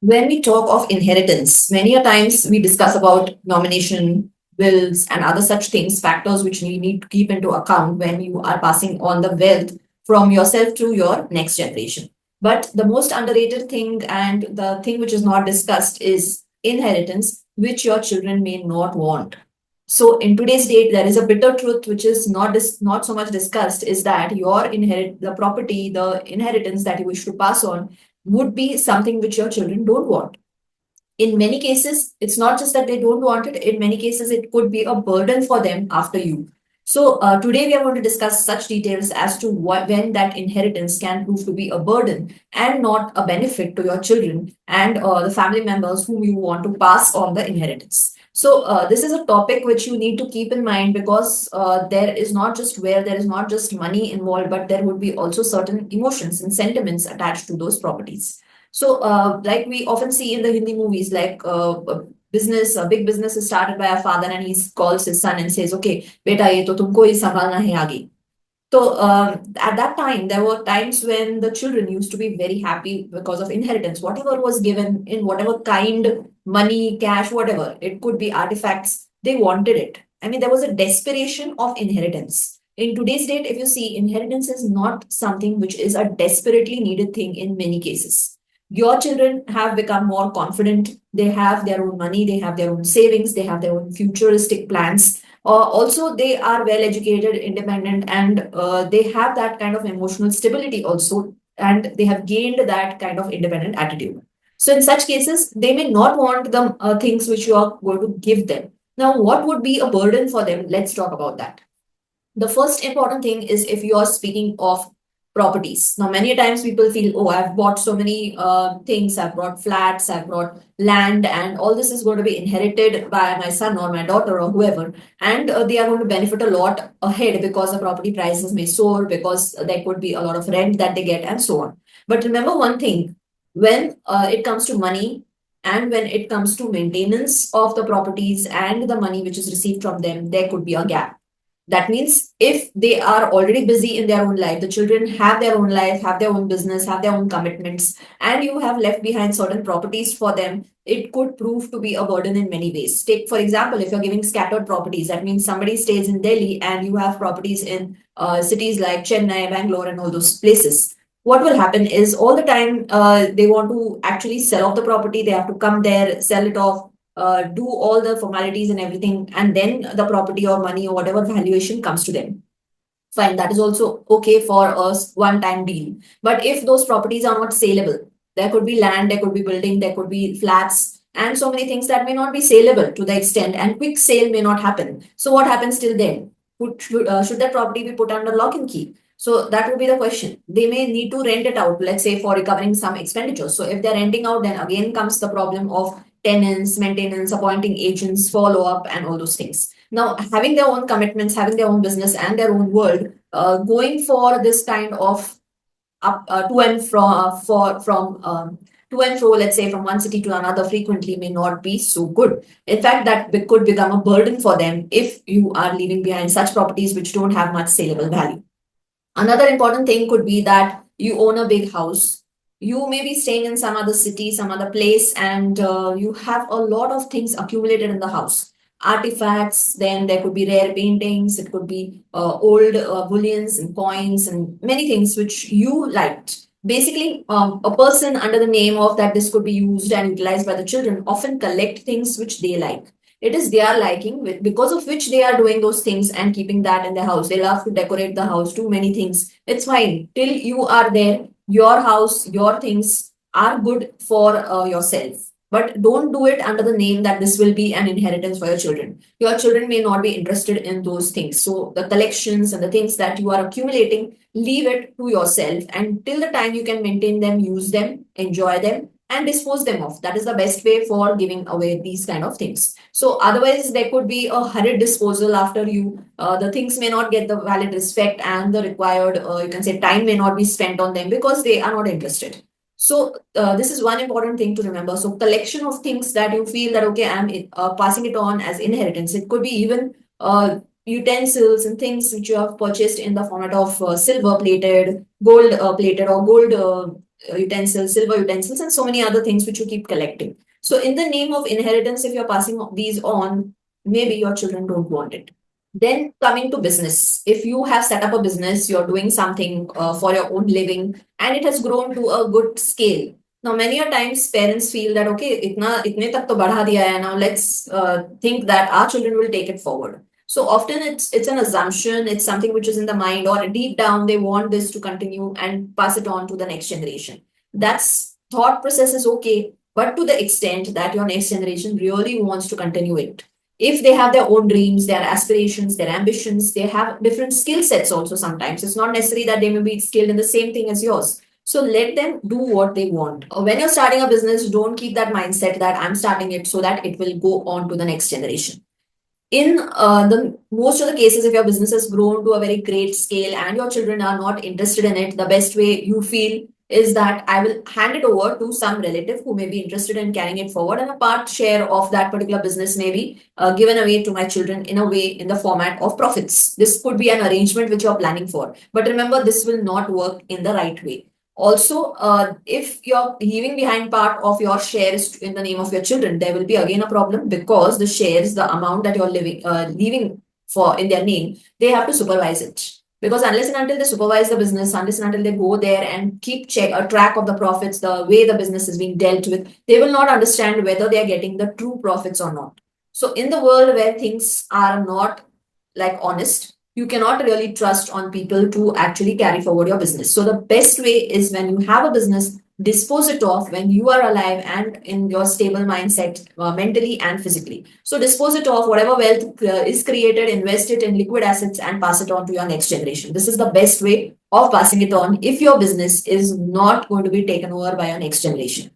When we talk of inheritance, many a times we discuss about nomination, wills, and other such things, factors which you need to keep into account when you are passing on the wealth from yourself to your next generation. But the most underrated thing and the thing which is not discussed is inheritance, which your children may not want. So in today's date, there is a bitter truth which is not so much discussed is that your the property, the inheritance that you wish to pass on would be something which your children don't want. In many cases, it's not just that they don't want it, in many cases, it could be a burden for them after you. So, today we are going to discuss such details as to when that inheritance can prove to be a burden and not a benefit to your children and the family members whom you want to pass on the inheritance. So, this is a topic which you need to keep in mind because there is not just where there is not just money involved, but there would be also certain emotions and sentiments attached to those properties. So, like we often see in the Hindi movies, like a big business is started by a father and he calls his son and says, "Okay, beta, ye to tumko hi संभालना hai आगे." So, at that time, there were times when the children used to be very happy because of inheritance. Whatever was given in whatever kind, money, cash, whatever, it could be artifacts, they wanted it. I mean, there was a desperation of inheritance. In today's date, if you see, inheritance is not something which is a desperately needed thing in many cases. Your children have become more confident. They have their own money, they have their own savings, they have their own futuristic plans. Also, they are well educated, independent, and they have that kind of emotional stability also, and they have gained that kind of independent attitude. So, in such cases, they may not want the things which you are going to give them. Now, what would be a burden for them? Let's talk about that. The first important thing is if you are speaking of properties. Now, many times people feel, oh, I've bought so many things, I've bought flats, I've bought land, and all this is going to be inherited by my son or my daughter or whoever. And they are going to benefit a lot ahead because the property prices may soar, because there could be a lot of rent that they get, and so on. But remember one thing, when it comes to money, and when it comes to maintenance of the properties and the money which is received from them, there could be a gap. That means if they are already busy in their own life, the children have their own life, have their own business, have their own commitments, and you have left behind certain properties for them, it could prove to be a burden in many ways. Take, for example, if you're giving scattered properties, that means somebody stays in Delhi and you have properties in cities like Chennai, Bangalore, and all those places. What will happen is all the time they want to actually sell off the property, they have to come there, sell it off, do all the formalities and everything, and then the property or money or whatever valuation comes to them. Fine, that is also okay for a one-time deal. But if those properties are not saleable, there could be land, there could be building, there could be flats, and so many things that may not be saleable to the extent, and quick sale may not happen. So what happens till then? Should that property be put under lock and key? So that would be the question. They may need to rent it out, let's say for recovering some expenditures. So if they're renting out, then again comes the problem of tenants, maintenance, appointing agents, follow up, and all those things. Now, having their own commitments, having their own business and their own world, going for this kind of up to and from to and fro, let's say from one city to another frequently may not be so good. In fact, that could become a burden for them if you are leaving behind such properties which don't have much saleable value. Another important thing could be that you own a big house. You may be staying in some other city, some other place, and you have a lot of things accumulated in the house. Artifacts, then there could be rare paintings, it could be old bullions and coins and many things which you liked. Basically, a person under the name of that this could be used and utilized by the children often collect things which they like. It is their liking, because of which they are doing those things and keeping that in their house. They love to decorate the house, do many things. It's fine. Till you are there, your house, your things are good for yourself. But don't do it under the name that this will be an inheritance for your children. Your children may not be interested in those things. So the collections and the things that you are accumulating, leave it to yourself. And till the time you can maintain them, use them, enjoy them, and dispose them off. That is the best way for giving away these kind of things. So otherwise, there could be a hurried disposal after you. The things may not get the valid respect and the required, you can say, time may not be spent on them because they are not interested. So this is one important thing to remember. So collection of things that you feel that okay, I'm passing it on as inheritance. It could be even utensils and things which you have purchased in the format of silver plated, gold plated, or gold utensils, silver utensils, and so many other things which you keep collecting. So, in the name of inheritance, if you're passing these on, maybe your children don't want it. Then coming to business, if you have set up a business, you're doing something for your own living, and it has grown to a good scale. Now, many a times parents feel that okay, itne tak to badha diya hai, now let's think that our children will take it forward. So often it's an assumption, it's something which is in the mind, or deep down they want this to continue and pass it on to the next generation. That's thought process is okay, but to the extent that your next generation really wants to continue it. If they have their own dreams, their aspirations, their ambitions, they have different skill sets also sometimes. It's not necessary that they may be skilled in the same thing as yours. So let them do what they want. When you're starting a business, don't keep that mindset that I'm starting it so that it will go on to the next generation. In the most of the cases, if your business has grown to a very great scale and your children are not interested in it, the best way you feel is that I will hand it over to some relative who may be interested in carrying it forward, and a part share of that particular business may be given away to my children in a way in the format of profits. This could be an arrangement which you're planning for, but remember, this will not work in the right way. Also, if you're leaving behind part of your shares in the name of your children, there will be again a problem because the shares, the amount that you're leaving for in their name, they have to supervise it. Because unless and until they supervise the business, unless and until they go there and keep a track of the profits, the way the business is being dealt with, they will not understand whether they are getting the true profits or not. So, in the world where things are not like honest, you cannot really trust on people to actually carry forward your business. So the best way is when you have a business, dispose it off when you are alive and in your stable mindset, mentally and physically. So dispose it off, whatever wealth is created, invest it in liquid assets and pass it on to your next generation. This is the best way of passing it on if your business is not going to be taken over by your next generation.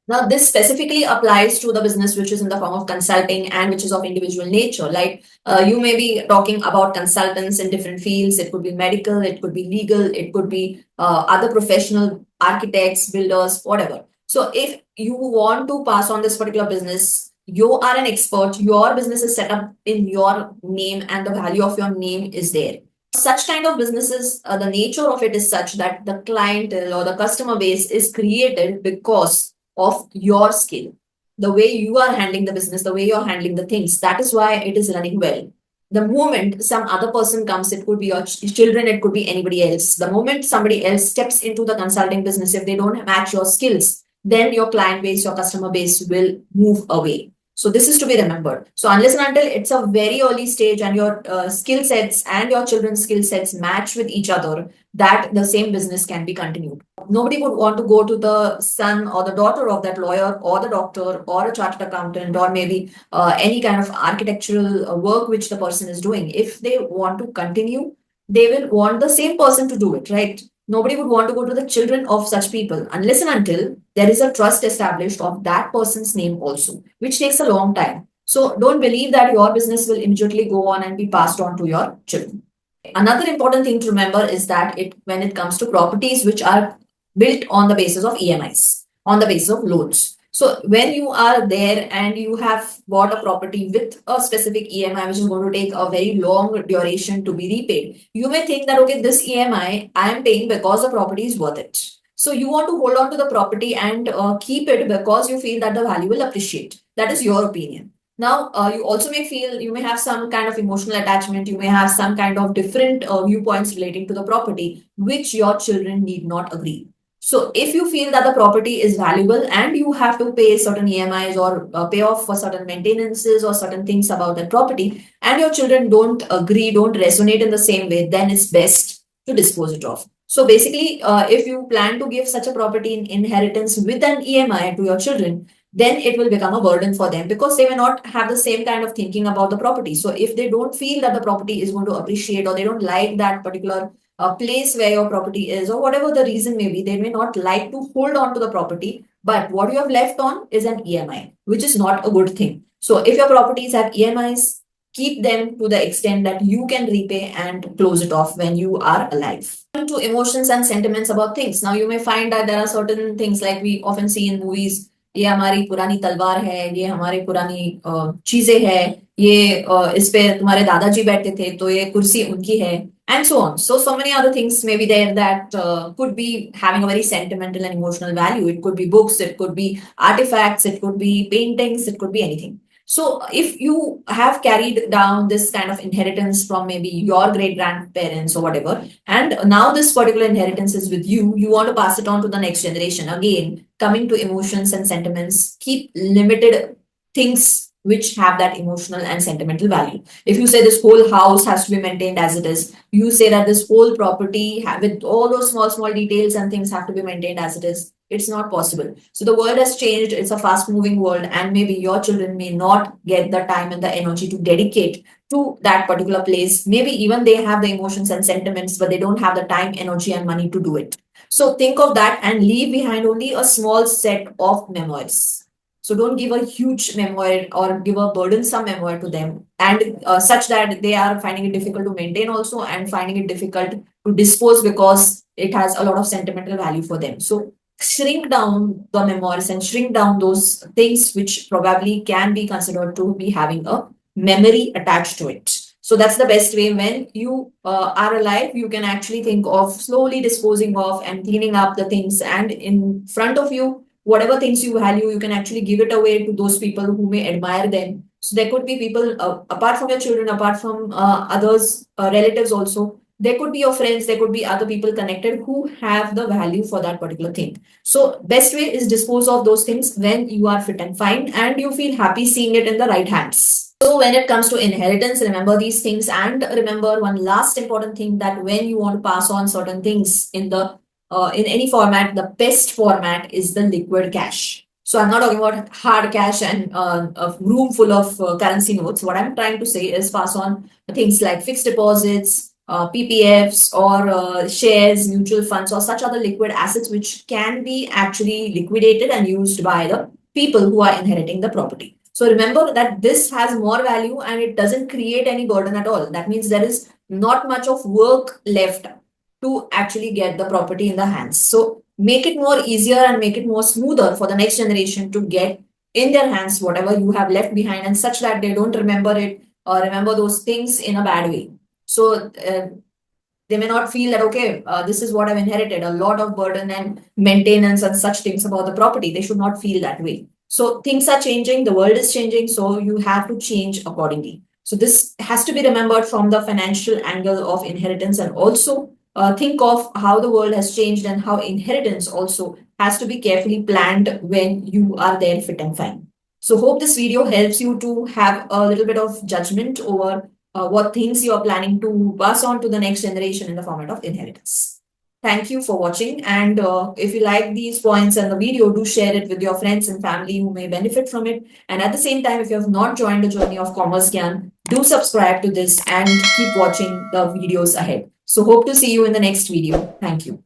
Now, this specifically applies to the business which is in the form of consulting and which is of individual nature. Like you may be talking about consultants in different fields. It could be medical, it could be legal, it could be other professional architects, builders, whatever. So, if you want to pass on this particular business, you are an expert, your business is set up in your name, and the value of your name is there. Such kind of businesses, the nature of it is such that the clientele or the customer base is created because of your skill, the way you are handling the business, the way you're handling the things. That is why it is running well. The moment some other person comes, it could be your children, it could be anybody else. The moment somebody else steps into the consulting business, if they don't match your skills, then your client base, your customer base will move away. So this is to be remembered. So unless and until it's a very early stage and your skill sets and your children's skill sets match with each other, that the same business can be continued. Nobody would want to go to the son or the daughter of that lawyer or the doctor or a chartered accountant or maybe any kind of architectural work which the person is doing. If they want to continue, they will want the same person to do it, right? Nobody would want to go to the children of such people unless and until there is a trust established of that person's name also, which takes a long time. So don't believe that your business will immediately go on and be passed on to your children. Another important thing to remember is that when it comes to properties which are built on the basis of EMIs, on the basis of loans. So when you are there and you have bought a property with a specific EMI, which is going to take a very long duration to be repaid, you may think that, okay, this EMI I am paying because the property is worth it. So you want to hold on to the property and keep it because you feel that the value will appreciate. That is your opinion. Now, you also may feel you may have some kind of emotional attachment, you may have some kind of different viewpoints relating to the property, which your children need not agree. So, if you feel that the property is valuable and you have to pay certain EMIs or pay off for certain maintenances or certain things about that property, and your children don't agree, don't resonate in the same way, then it's best to dispose it off. So, basically, if you plan to give such a property in inheritance with an EMI to your children, then it will become a burden for them because they may not have the same kind of thinking about the property. So, if they don't feel that the property is going to appreciate or they don't like that particular place where your property is, or whatever the reason may be, they may not like to hold on to the property. But what you have left on is an EMI, which is not a good thing. So, if your properties have EMIs, keep them to the extent that you can repay and close it off when you are alive. To emotions and sentiments about things. Now, you may find that there are certain things like we often see in movies ये हमारी पुरानी तलवार है, ये हमारी पुरानी चीजें है, ये इस पे तुम्हारे दादाजी बैठे थे तो ये कुर्सी उनकी है, and so on. So many other things may be there that could be having a very sentimental and emotional value. It could be books, it could be artifacts, it could be paintings, it could be anything. So if you have carried down this kind of inheritance from maybe your great grandparents or whatever, and now this particular inheritance is with you, you want to pass it on to the next generation. Again, coming to emotions and sentiments, keep limited things which have that emotional and sentimental value. If you say this whole house has to be maintained as it is, you say that this whole property with all those small details and things have to be maintained as it is, it's not possible. So the world has changed, it's a fast moving world, and maybe your children may not get the time and the energy to dedicate to that particular place. Maybe even they have the emotions and sentiments, but they don't have the time, energy, and money to do it. So think of that and leave behind only a small set of memoirs. So don't give a huge memoir or give a burdensome memoir to them, and such that they are finding it difficult to maintain also, and finding it difficult to dispose because it has a lot of sentimental value for them. So shrink down the memoirs and shrink down those things which probably can be considered to be having a memory attached to it. So that's the best way. When you are alive, you can actually think of slowly disposing of and cleaning up the things, and in front of you, whatever things you value, you can actually give it away to those people who may admire them. So there could be people apart from your children, apart from others, relatives also. There could be your friends, there could be other people connected who have the value for that particular thing. So best way is dispose of those things when you are fit and fine and you feel happy seeing it in the right hands. So when it comes to inheritance, remember these things, and remember one last important thing, that when you want to pass on certain things in any format, the best format is the liquid cash. So I'm not talking about hard cash and a room full of currency notes. What I'm trying to say is pass on things like fixed deposits, PPFs, or shares, mutual funds, or such other liquid assets which can be actually liquidated and used by the people who are inheriting the property. So remember that this has more value and it doesn't create any burden at all. That means there is not much of work left to actually get the property in the hands. So make it more easier and make it more smoother for the next generation to get in their hands whatever you have left behind, and such that they don't remember it or remember those things in a bad way. So they may not feel that, okay, this is what I've inherited, a lot of burden and maintenance and such things about the property. They should not feel that way. So things are changing, the world is changing, so you have to change accordingly. So this has to be remembered from the financial angle of inheritance, and also think of how the world has changed and how inheritance also has to be carefully planned when you are there fit and fine. So hope this video helps you to have a little bit of judgment over what things you are planning to pass on to the next generation in the format of inheritance. Thank you for watching, and if you like these points and the video, do share it with your friends and family who may benefit from it. And at the same time, if you have not joined the journey of Commerce Gyan, do subscribe to this and keep watching the videos ahead. So hope to see you in the next video. Thank you.